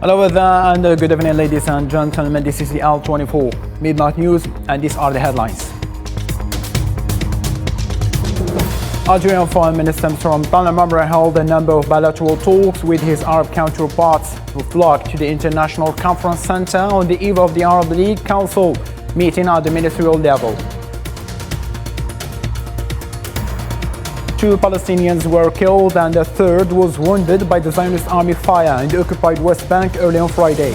Hello there and good evening, ladies and gentlemen. This is the L24 Midnight News and these are the headlines. Algerian Foreign Minister Mr. Al-Mamra held a number of bilateral talks with his Arab counterparts who flocked to the International Conference Center on the eve of the Arab League Council meeting at the ministerial level. 2 Palestinians were killed and a third was wounded by the Zionist army fire in the occupied West Bank early on Friday.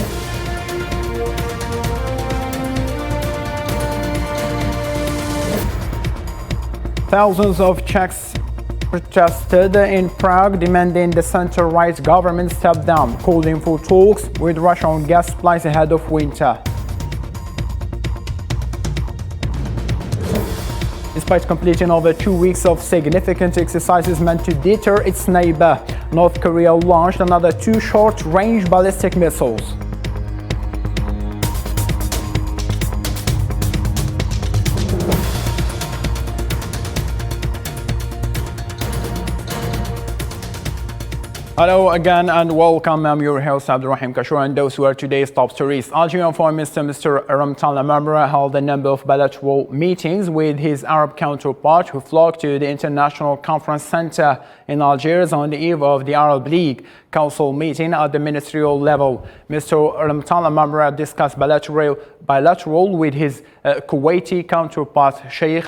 Thousands of Czechs protested in Prague demanding the center-right government step down, calling for talks with Russia on gas supplies ahead of winter. Despite completing over 2 weeks of significant exercises meant to deter its neighbor, North Korea launched another 2 short-range ballistic missiles. Hello again and welcome. I'm your host Abdurrahim Kashur and those who are today's top stories. Algerian Foreign Minister Mr. Al-Mamra held a number of bilateral meetings with his Arab counterpart who flocked to the International Conference Center in Algiers on the eve of the Arab League Council meeting at the ministerial level. Mr. Al-Mamra discussed bilateral with his Kuwaiti counterpart Sheikh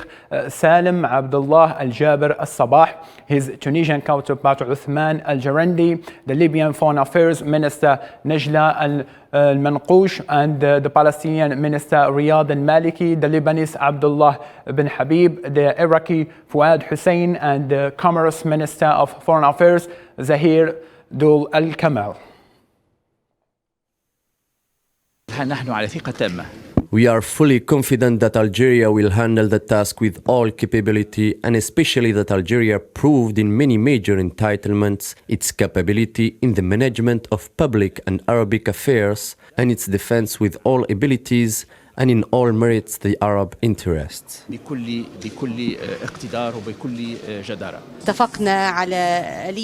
Salim Abdullah Al-Jaber Al-Sabah, his Tunisian counterpart Uthman Al-Jarandi, the Libyan Foreign Affairs Minister Najla Al-Manqoush, and the Palestinian Minister Riyad Al-Maliki, the Lebanese Abdullah bin Habib, the Iraqi Fuad Hussein, and the Commerce Minister of Foreign Affairs Zahir Dul Al-Kamal. We are fully confident that Algeria will handle the task with all capability, and especially that Algeria proved in many major entitlements its capability in the management of public and Arabic affairs and its defense with all abilities and in all merits the Arab interests.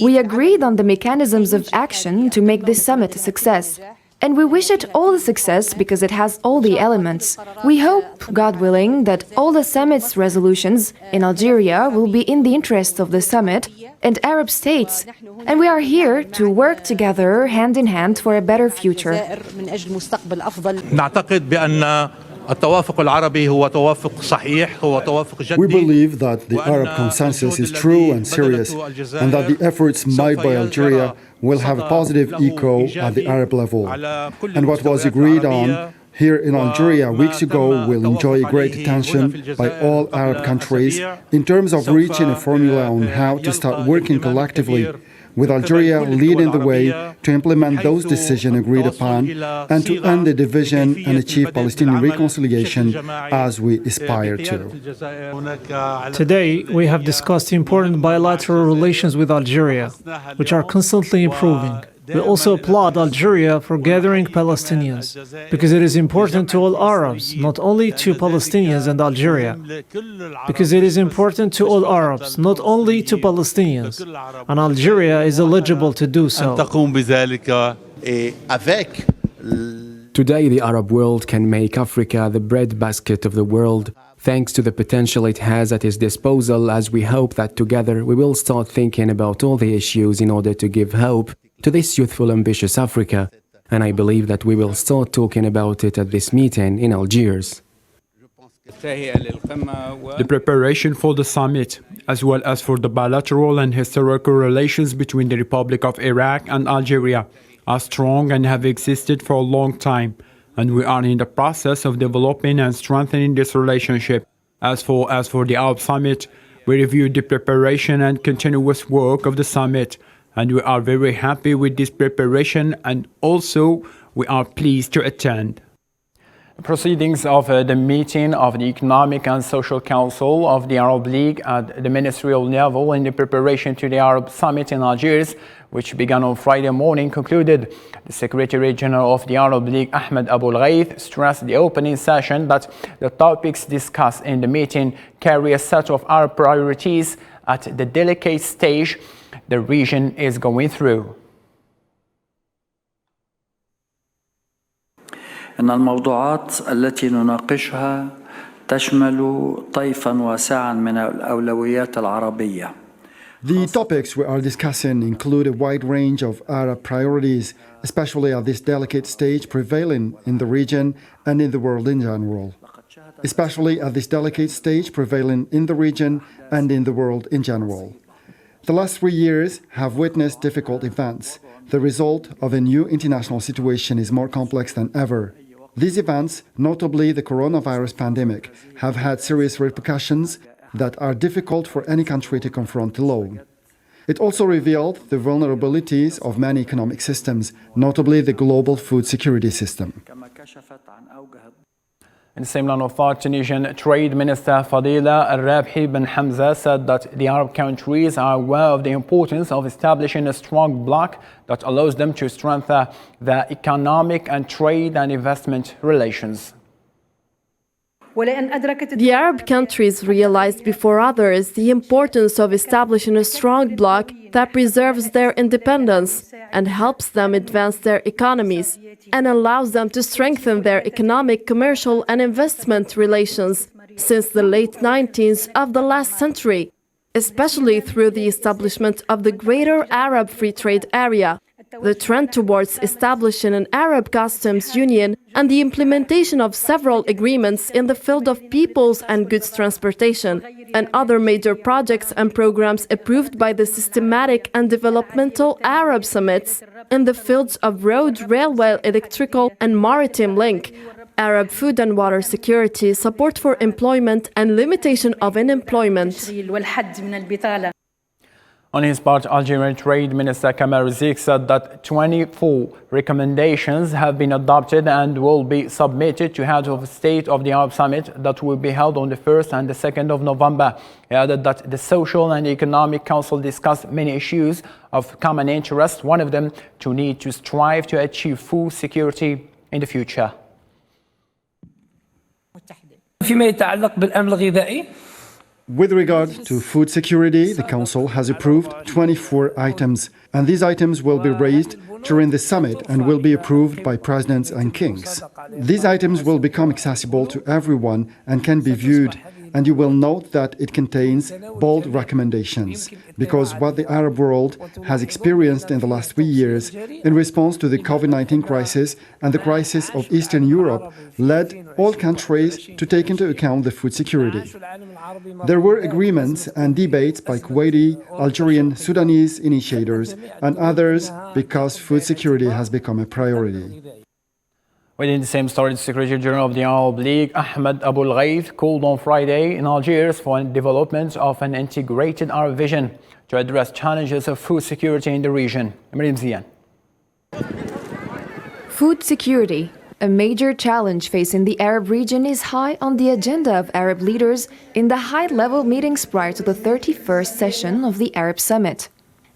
We agreed on the mechanisms of action to make this summit a success. And we wish it all the success because it has all the elements. We hope, God willing, that all the summit's resolutions in Algeria will be in the interest of the summit and Arab states. And we are here to work together hand in hand for a better future. We believe that the Arab consensus is true and serious, and that the efforts made by Algeria will have a positive echo at the Arab level. And what was agreed on here in Algeria weeks ago will enjoy great attention by all Arab countries in terms of reaching a formula on how to start working collectively, with Algeria leading the way to implement those decisions agreed upon and to end the division and achieve Palestinian reconciliation as we aspire to. Today, we have discussed important bilateral relations with Algeria, which are constantly improving. We also applaud Algeria for gathering Palestinians, because it is important to all Arabs, not only to Palestinians and Algeria. Because it is important to all Arabs, not only to Palestinians, and Algeria is eligible to do so. Today, the Arab world can make Africa the breadbasket of the world, thanks to the potential it has at its disposal, as we hope that together we will start thinking about all the issues in order to give hope to this youthful, ambitious Africa, and I believe that we will start talking about it at this meeting in Algiers. The preparation for the summit, as well as for the bilateral and historical relations between the Republic of Iraq and Algeria, are strong and have existed for a long time, and we are in the process of developing and strengthening this relationship. As for the Arab Summit, we reviewed the preparation and continuous work of the summit, and we are very happy with this preparation, and also we are pleased to attend. Proceedings of the meeting of the Economic and Social Council of the Arab League at the ministerial level in the preparation to the Arab Summit in Algiers, which began on Friday morning, concluded. The Secretary General of the Arab League, Ahmed Abul Ghaith, stressed the opening session that the topics discussed in the meeting carry a set of Arab priorities at the delicate stage the region is going through. إن الموضوعات التي نناقشها تشمل طيفاً واسعاً من الأولويات العربية. The topics we are discussing include a wide range of Arab priorities, especially at this delicate stage prevailing in the region and in the world in general. Especially at this delicate stage prevailing in the region and in the world in general. The last 3 years have witnessed difficult events. The result of a new international situation is more complex than ever. These events, notably the coronavirus pandemic, have had serious repercussions that are difficult for any country to confront alone. It also revealed the vulnerabilities of many economic systems, notably the global food security system. In the same line of thought, Tunisian Trade Minister Fadila Al-Rabhi bin Hamza said that the Arab countries are aware of the importance of establishing a strong bloc that allows them to strengthen their economic and trade and investment relations. The Arab countries realized before others the importance of establishing a strong bloc that preserves their independence and helps them advance their economies and allows them to strengthen their economic, commercial and investment relations since the late 90s of the last century, especially through the establishment of the Greater Arab Free Trade Area, the trend towards establishing an Arab customs union and the implementation of several agreements in the field of peoples and goods transportation, and other major projects and programs approved by the systematic and developmental Arab summits in the fields of road, railway, electrical and maritime link, Arab food and water security, support for employment and limitation of unemployment. On his part, Algerian Trade Minister Kamal Rizieq said that 24 recommendations have been adopted and will be submitted to heads of state of the Arab Summit that will be held on the 1st and the 2nd of November. He added that the Social and Economic Council discussed many issues of common interest, one of them to need to strive to achieve food security in the future. فيما يتعلق بالأمن الغذائي With regard to food security, the Council has approved 24 items, and these items will be raised during the summit and will be approved by presidents and kings. These items will become accessible to everyone and can be viewed, and you will note that it contains bold recommendations, because what the Arab world has experienced in the last 3 years in response to the COVID-19 crisis and the crisis of Eastern Europe led all countries to take into account the food security. There were agreements and debates by Kuwaiti, Algerian, Sudanese initiators and others because food security has become a priority. Within the same story, the Secretary General of the Arab League, Ahmed Abul Ghaith, called on Friday in Algiers for the development of an integrated Arab vision to address challenges of food security in the region. Miriam Zian. Food security, a major challenge facing the Arab region, is high on the agenda of Arab leaders in the high-level meetings prior to the 31st session of the Arab Summit.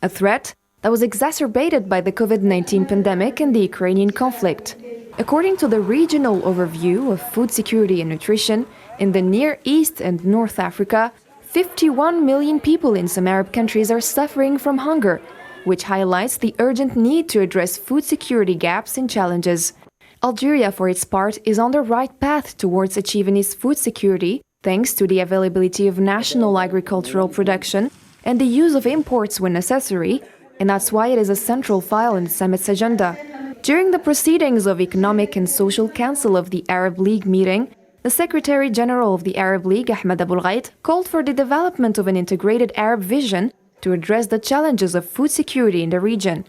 A threat that was exacerbated by the COVID-19 pandemic and the Ukrainian conflict. According to the regional overview of food security and nutrition, in the Near East and North Africa, 51 million people in some Arab countries are suffering from hunger, which highlights the urgent need to address food security gaps and challenges. Algeria, for its part, is on the right path towards achieving its food security thanks to the availability of national agricultural production and the use of imports when necessary, and that's why it is a central file in the summit's agenda. During the proceedings of Economic and Social Council of the Arab League meeting, the Secretary General of the Arab League, Ahmed Abul Ghaith, called for the development of an integrated Arab vision to address the challenges of food security in the region.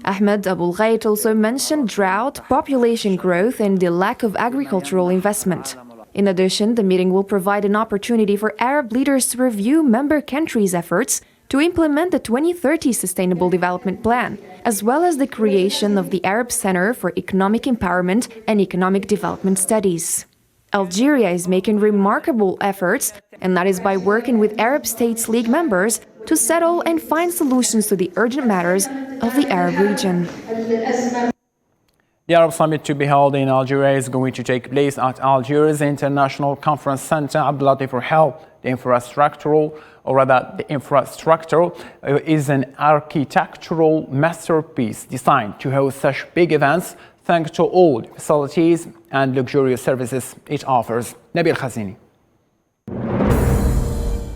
Ahmed Abul Ghaith also mentioned drought, population growth, and the lack of agricultural investment. In addition, the meeting will provide an opportunity for Arab leaders to review member countries' efforts to implement the 2030 Sustainable Development Plan, as well as the creation of the Arab Center for Economic Empowerment and Economic Development Studies. Algeria is making remarkable efforts, and that is by working with Arab States League members to settle and find solutions to the urgent matters of the Arab region. The Arab Summit to be held in Algeria is going to take place at Algiers International Conference Center, Abdelatif Rahel. The infrastructure is an architectural masterpiece designed to host such big events thanks to all the facilities and luxurious services it offers. Nabil Khazini.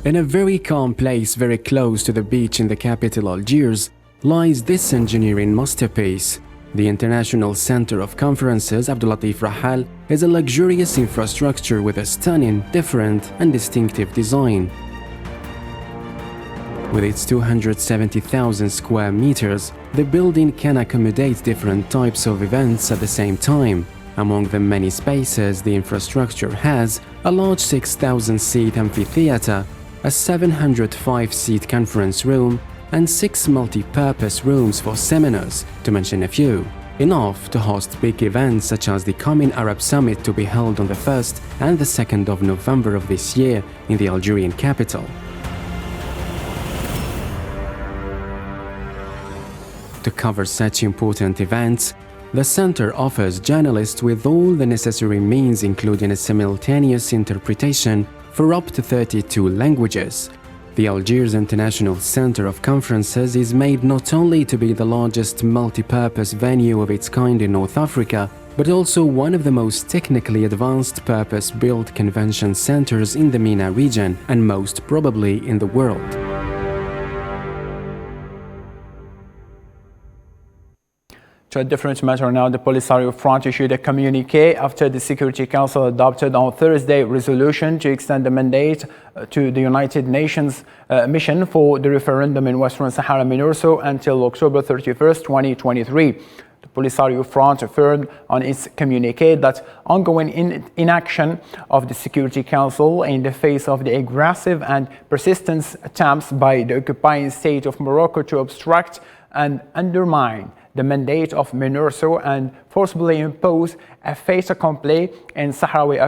In a very calm place very close to the beach in the capital Algiers lies this engineering masterpiece. The International Center of Conferences Abdulatif Rahal is a luxurious infrastructure with a stunning, different and distinctive design. With its 270,000 square meters, the building can accommodate different types of events at the same time. Among the many spaces the infrastructure has a large 6,000-seat amphitheater, a 705-seat conference room, and 6 multi-purpose rooms for seminars, to mention a few. Enough to host big events such as the coming Arab Summit to be held on the 1st and the 2nd of November of this year in the Algerian capital. To cover such important events, the center offers journalists with all the necessary means, including a simultaneous interpretation for up to 32 languages. The Algiers International Center of Conferences is made not only to be the largest multi-purpose venue of its kind in North Africa, but also one of the most technically advanced purpose-built convention centers in the MENA region and most probably in the world. To a different matter now, the Polisario Front issued a communique after the Security Council adopted on Thursday resolution to extend the mandate to the United Nations mission for the referendum in Western Sahara MINURSO until October 31st, 2023. The Polisario Front affirmed on its communique that ongoing inaction of the Security Council in the face of the aggressive and persistent attempts by the occupying state of Morocco to obstruct and undermine the mandate of MINURSO and forcibly impose a fait accompli in Sahrawi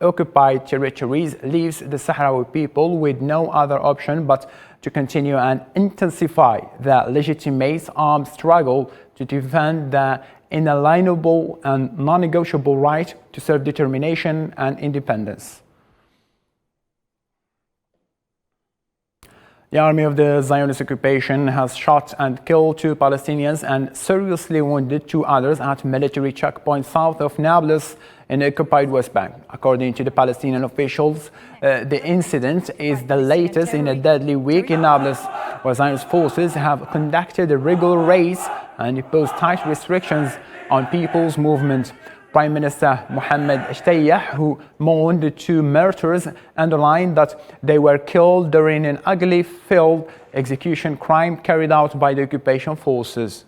occupied territories leaves the Sahrawi people with no other option but to continue and intensify the legitimate armed struggle to defend the inalienable and non-negotiable right to self-determination and independence. The army of the Zionist occupation has shot and killed 2 Palestinians and seriously wounded 2 others at military checkpoint south of Nablus in the occupied West Bank. According to the Palestinian officials, the incident is the latest in a deadly week in Nablus, where Zionist forces have conducted a regular raids and imposed tight restrictions on people's movement. Prime Minister Mohammed Shtayah, who mourned the 2 martyrs, underlined that they were killed during an ugly field execution crime carried out by the occupation forces.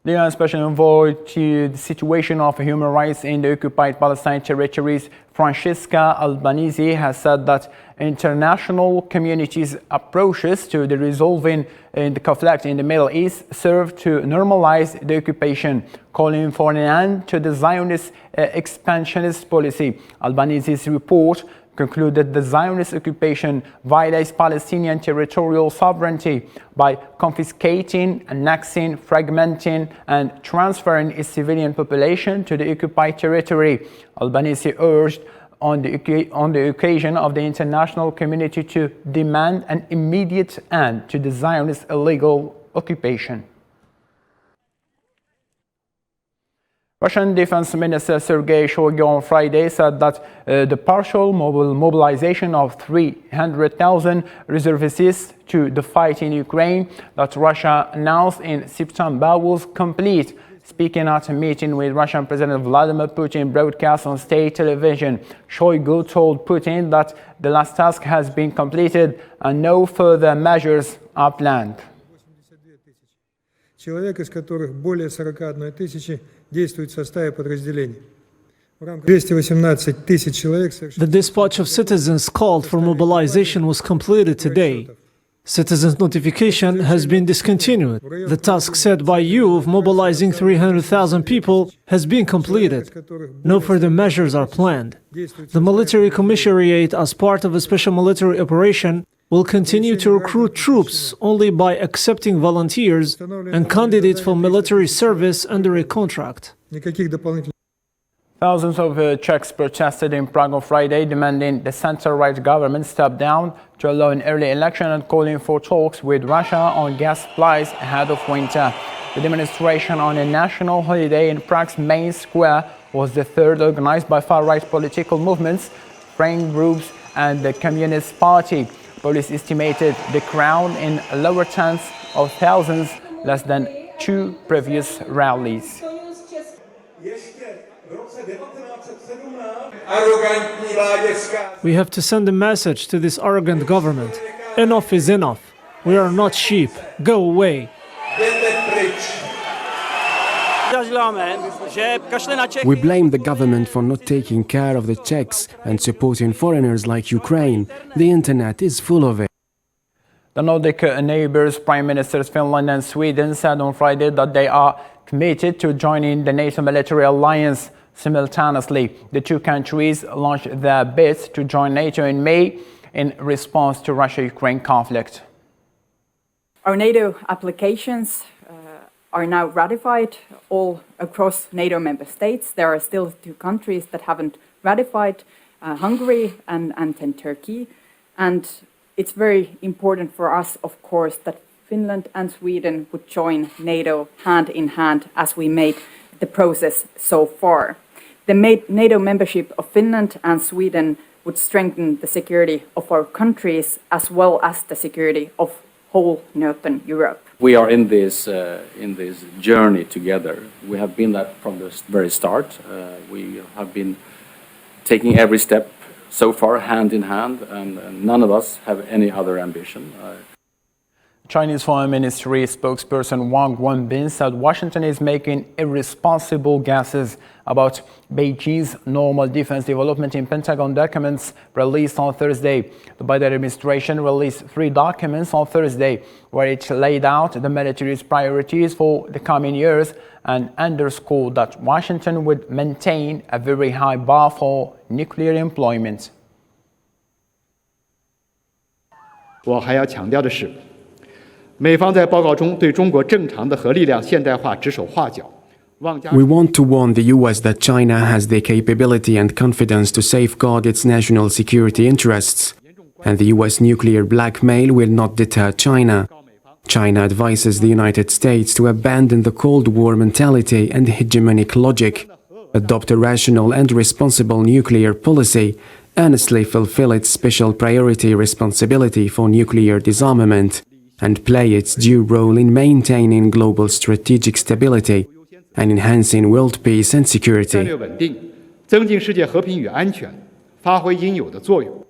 The UN Special Envoy to the situation of human rights in the occupied Palestine territories, Francesca Albanese, has said that international community's approaches to the resolving the conflict in the Middle East serve to normalize the occupation, calling for an end to the Zionist expansionist policy. Albanese's report concluded the Zionist occupation violates Palestinian territorial sovereignty by confiscating, annexing, fragmenting, and transferring its civilian population to the occupied territory. Albanese urged on the occasion of the international community to demand an immediate end to the Zionist illegal occupation. Russian Defense Minister Sergei Shoigu on Friday said that the partial mobilization of 300,000 reservists to the fight in Ukraine that Russia announced in September was complete. Speaking at a meeting with Russian President Vladimir Putin broadcast on state television, Shoigu told Putin that the last task has been completed and no further measures are planned. Человек, из которых более 41 тысячи действует в составе подразделений. В рамках 218 тысяч человек. The dispatch of citizens called for mobilization was completed today. Citizens' notification has been discontinued. The task set by you of mobilizing 300,000 people has been completed. No further measures are planned. The military commissariat, as part of a special military operation, will continue to recruit troops only by accepting volunteers and candidates for military service under a contract. Thousands of Czechs protested in Prague on Friday, demanding the center-right government step down to allow an early election and calling for talks with Russia on gas supplies ahead of winter. The demonstration on a national holiday in Prague's main square was the third organized by far-right political movements, frame groups and the Communist Party. Police estimated the crowd in lower tens of thousands, less than two previous rallies. We have to send a message to this arrogant government. Enough is enough. We are not sheep. Go away. We blame the government for not taking care of the Czechs and supporting foreigners like Ukraine. The internet is full of it. The Nordic neighbors, Prime Ministers Finland and Sweden, said on Friday that they are committed to joining the NATO military alliance. Simultaneously, the two countries launched their bids to join NATO in May in response to Russia-Ukraine conflict. Our NATO applications are now ratified all across NATO member states. There are still two countries that haven't ratified, Hungary and then Turkey. And it's very important for us, of course, that Finland and Sweden would join NATO hand in hand as we made the process so far. The NATO membership of Finland and Sweden would strengthen the security of our countries as well as the security of whole Northern Europe. We are in this journey together. We have been that from the very start. We have been taking every step so far hand in hand, and none of us have any other ambition. Chinese Foreign Ministry spokesperson Wang Wenbin said Washington is making irresponsible guesses about Beijing's normal defense development in Pentagon documents released on Thursday. The Biden administration released 3 documents on Thursday where it laid out the military's priorities for the coming years and underscored that Washington would maintain a very high bar for nuclear employment. 我还要强调的是，美方在报告中对中国正常的核力量现代化指手画脚。 We want to warn the US that China has the capability and confidence to safeguard its national security interests, and the US nuclear blackmail will not deter China. China advises the United States to abandon the Cold War mentality and hegemonic logic, adopt a rational and responsible nuclear policy, earnestly fulfill its special priority responsibility for nuclear disarmament, and play its due role in maintaining global strategic stability and enhancing world peace and security. 战略稳定，增进世界和平与安全，发挥应有的作用。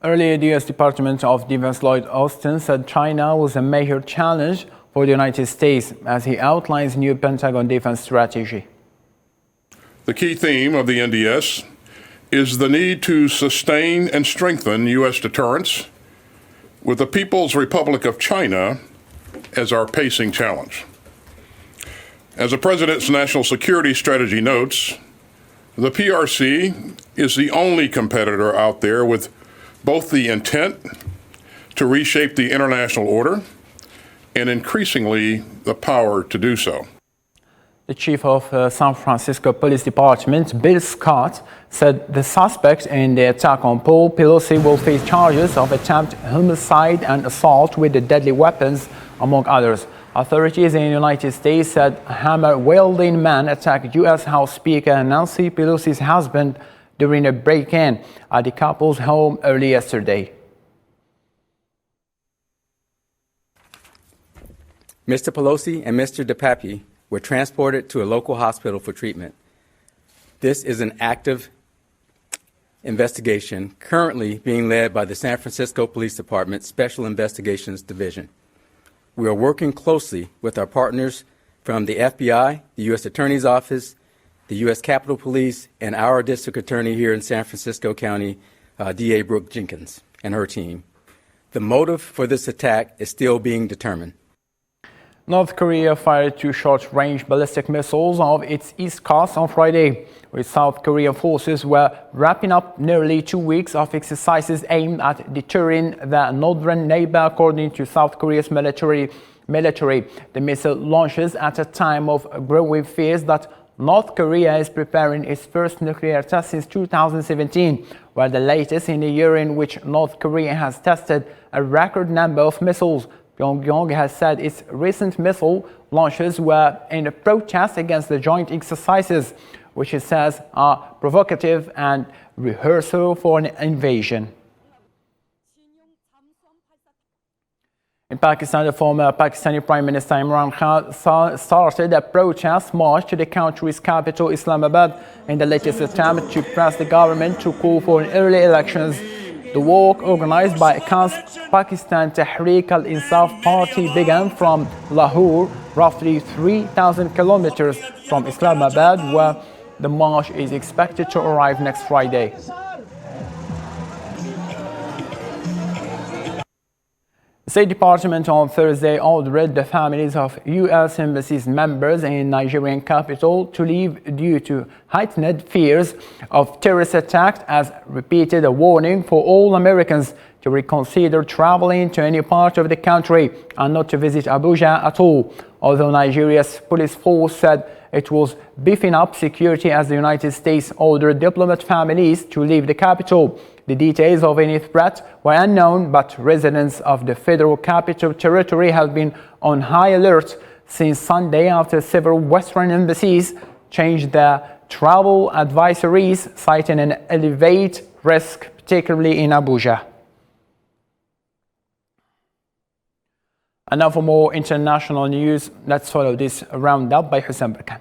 Earlier, the U.S. Department of Defense Lloyd Austin said China was a major challenge for the United States as he outlines new Pentagon defense strategy. The key theme of the NDS is the need to sustain and strengthen U.S. deterrence, with the People's Republic of China as our pacing challenge. As the President's national security strategy notes, the PRC is the only competitor out there with both the intent to reshape the international order and increasingly the power to do so. The chief of San Francisco Police Department, Bill Scott, said the suspect in the attack on Paul Pelosi will face charges of attempted homicide and assault with deadly weapons, among others. Authorities in the United States said a hammer-wielding man attacked U.S. House Speaker Nancy Pelosi's husband during a break-in at the couple's home early yesterday. Mr. Pelosi and Mr. DePape were transported to a local hospital for treatment. This is an active investigation currently being led by the San Francisco Police Department Special Investigations Division. We are working closely with our partners from the FBI, the U.S. Attorney's Office, the U.S. Capitol Police, and our district attorney here in San Francisco County, D.A. Brooke Jenkins, and her team. The motive for this attack is still being determined. North Korea fired 2 short-range ballistic missiles off its east coast on Friday, with South Korean forces were wrapping up nearly 2 weeks of exercises aimed at deterring their northern neighbor, according to South Korea's military. The missile launches at a time of growing fears that North Korea is preparing its first nuclear test since 2017, where the latest in a year in which North Korea has tested a record number of missiles. Pyongyang has said its recent missile launches were in a protest against the joint exercises, which it says are provocative and rehearsal for an invasion. In Pakistan, the former Pakistani Prime Minister Imran Khan started a protest march to the country's capital, Islamabad, in the latest attempt to press the government to call for early elections. The walk, organized by Khan's Pakistan Tehreek al-Insaf party, began from Lahore, roughly 3,000 kilometers from Islamabad, where the march is expected to arrive next Friday. The State Department on Thursday ordered the families of U.S. Embassy's members in Nigerian capital to leave due to heightened fears of terrorist attacks, as repeated a warning for all Americans to reconsider traveling to any part of the country and not to visit Abuja at all. Although Nigeria's police force said it was beefing up security as the United States ordered diplomat families to leave the capital. The details of any threat were unknown, but residents of the Federal Capital Territory have been on high alert since Sunday after several Western embassies changed their travel advisories, citing an elevated risk, particularly in Abuja. And now for more international news, let's follow this roundup by Hussein Barkan.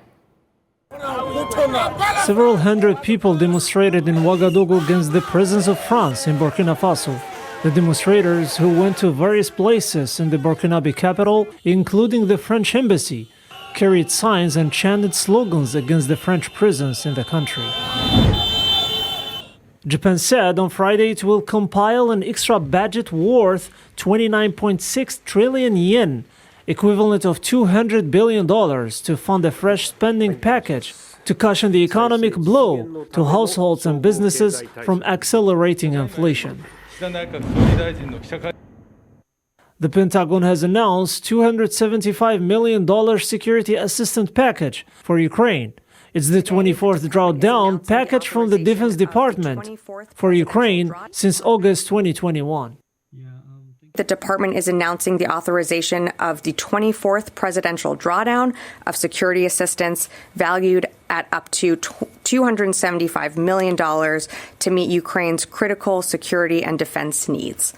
Several hundred people demonstrated in Ouagadougou against the presence of France in Burkina Faso. The demonstrators, who went to various places in the Burkinabe capital, including the French embassy, carried signs and chanted slogans against the French presence in the country. Japan said on Friday it will compile an extra budget worth 29.6 trillion yen, equivalent of $200 billion, to fund a fresh spending package to cushion the economic blow to households and businesses from accelerating inflation. The Pentagon has announced $275 million security assistance package for Ukraine. It's the 24th drawdown package from the Defense Department for Ukraine since August 2021. The department is announcing the authorization of the 24th presidential drawdown of security assistance valued at up to $275 million to meet Ukraine's critical security and defense needs.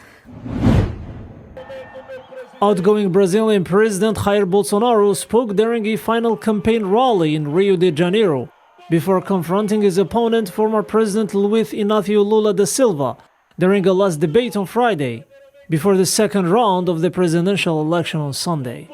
Outgoing Brazilian President Jair Bolsonaro spoke during a final campaign rally in Rio de Janeiro before confronting his opponent, former President Luiz Inácio Lula da Silva, during a last debate on Friday, before the second round of the presidential election on Sunday.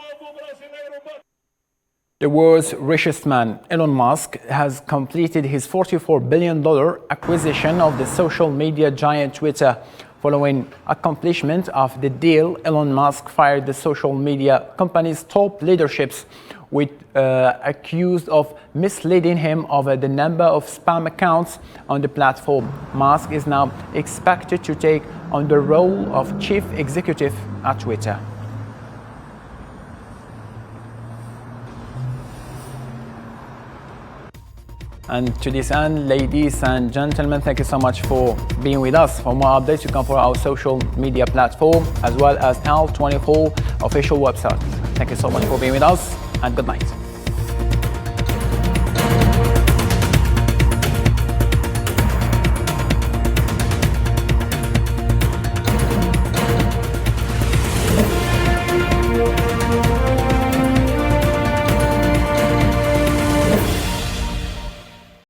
The world's richest man, Elon Musk, has completed his $44 billion acquisition of the social media giant Twitter. Following accomplishment of the deal, Elon Musk fired the social media company's top leaderships, with accused of misleading him over the number of spam accounts on the platform. Musk is now expected to take on the role of chief executive at Twitter. And to this end, ladies and gentlemen, thank you so much for being with us. For more updates, you can follow our social media platform as well as L24 official website. Thank you so much for being with us, and good night.